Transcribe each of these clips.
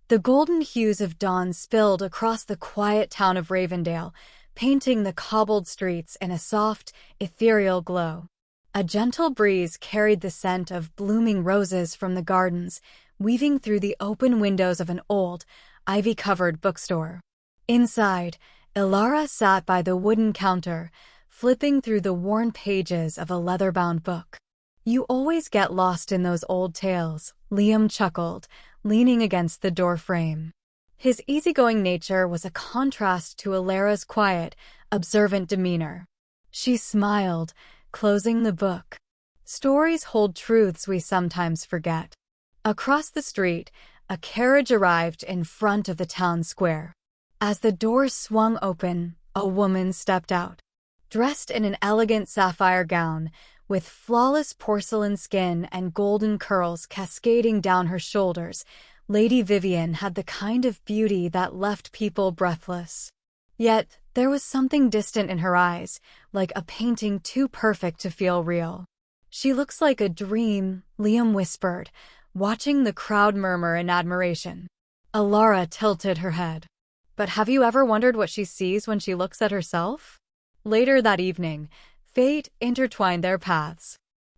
The golden hues of dawn spilled across the quiet town of Ravendale, painting the cobbled streets in a soft, ethereal glow. A gentle breeze carried the scent of blooming roses from the gardens, weaving through the open windows of an old, ivy-covered bookstore. Inside, Elara sat by the wooden counter, flipping through the worn pages of a leather-bound book. "You always get lost in those old tales," Liam chuckled, leaning against the doorframe. His easygoing nature was a contrast to Elara's quiet, observant demeanor. She smiled, closing the book. Stories hold truths we sometimes forget. Across the street, a carriage arrived in front of the town square. As the door swung open, a woman stepped out. Dressed in an elegant sapphire gown, with flawless porcelain skin and golden curls cascading down her shoulders, Lady Vivienne had the kind of beauty that left people breathless. Yet, there was something distant in her eyes, like a painting too perfect to feel real. "She looks like a dream," Liam whispered, watching the crowd murmur in admiration. Elara tilted her head. "But have you ever wondered what she sees when she looks at herself?" Later that evening, fate intertwined their paths.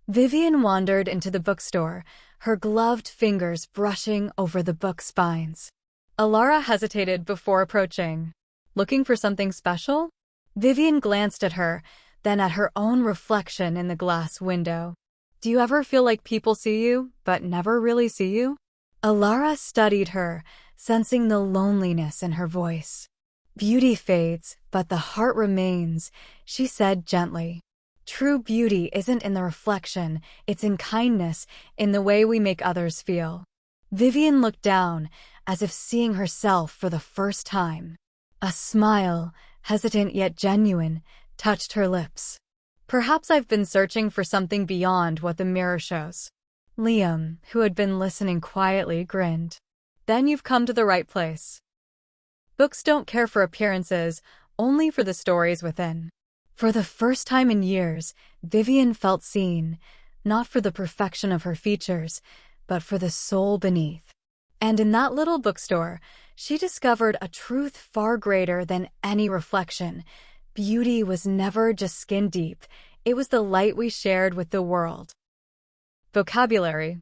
Vivienne wandered into the bookstore, her gloved fingers brushing over the book spines. Elara hesitated before approaching. "Looking for something special?" Vivienne glanced at her, then at her own reflection in the glass window. "Do you ever feel like people see you, but never really see you?" Elara studied her, sensing the loneliness in her voice. "Beauty fades, but the heart remains," she said gently. "True beauty isn't in the reflection, it's in kindness, in the way we make others feel." Vivienne looked down, as if seeing herself for the first time. A smile, hesitant yet genuine, touched her lips. "Perhaps I've been searching for something beyond what the mirror shows." Liam, who had been listening quietly, grinned. "Then you've come to the right place. Books don't care for appearances, only for the stories within." For the first time in years, Vivienne felt seen, not for the perfection of her features, but for the soul beneath. And in that little bookstore, she discovered a truth far greater than any reflection. Beauty was never just skin deep, it was the light we shared with the world. Vocabulary: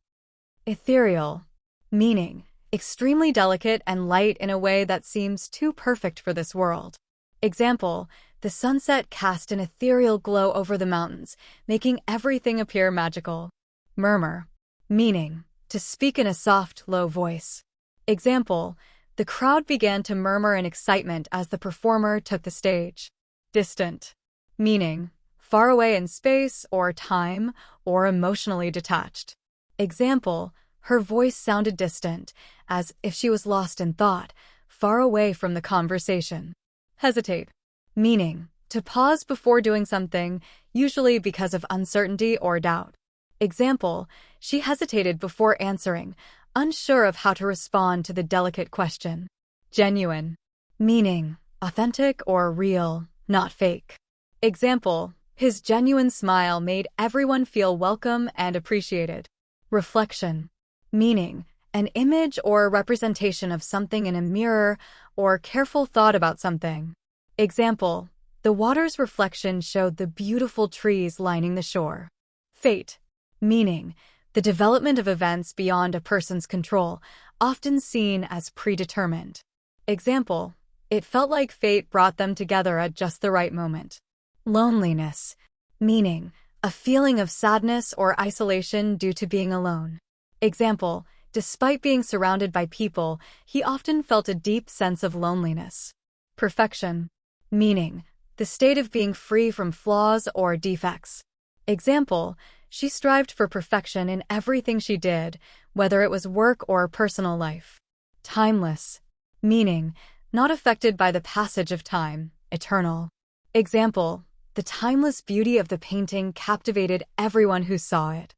ethereal, meaning extremely delicate and light in a way that seems too perfect for this world. Example: the sunset cast an ethereal glow over the mountains, making everything appear magical. Murmur, meaning to speak in a soft, low voice. Example: the crowd began to murmur in excitement as the performer took the stage. Distant, meaning far away in space or time or emotionally detached. Example: her voice sounded distant, as if she was lost in thought, far away from the conversation. Hesitate, meaning to pause before doing something, usually because of uncertainty or doubt. Example: she hesitated before answering, unsure of how to respond to the delicate question. Genuine, meaning authentic or real, not fake. Example: his genuine smile made everyone feel welcome and appreciated. Reflection, meaning an image or a representation of something in a mirror or careful thought about something. Example: the water's reflection showed the beautiful trees lining the shore. Fate, meaning the development of events beyond a person's control, often seen as predetermined. Example: it felt like fate brought them together at just the right moment. Loneliness, meaning a feeling of sadness or isolation due to being alone. Example: despite being surrounded by people, he often felt a deep sense of loneliness. Perfection, meaning the state of being free from flaws or defects. Example: she strived for perfection in everything she did, whether it was work or personal life. Timeless, meaning not affected by the passage of time, eternal. Example: the timeless beauty of the painting captivated everyone who saw it.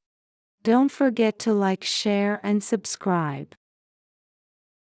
Don't forget to like, share, and subscribe.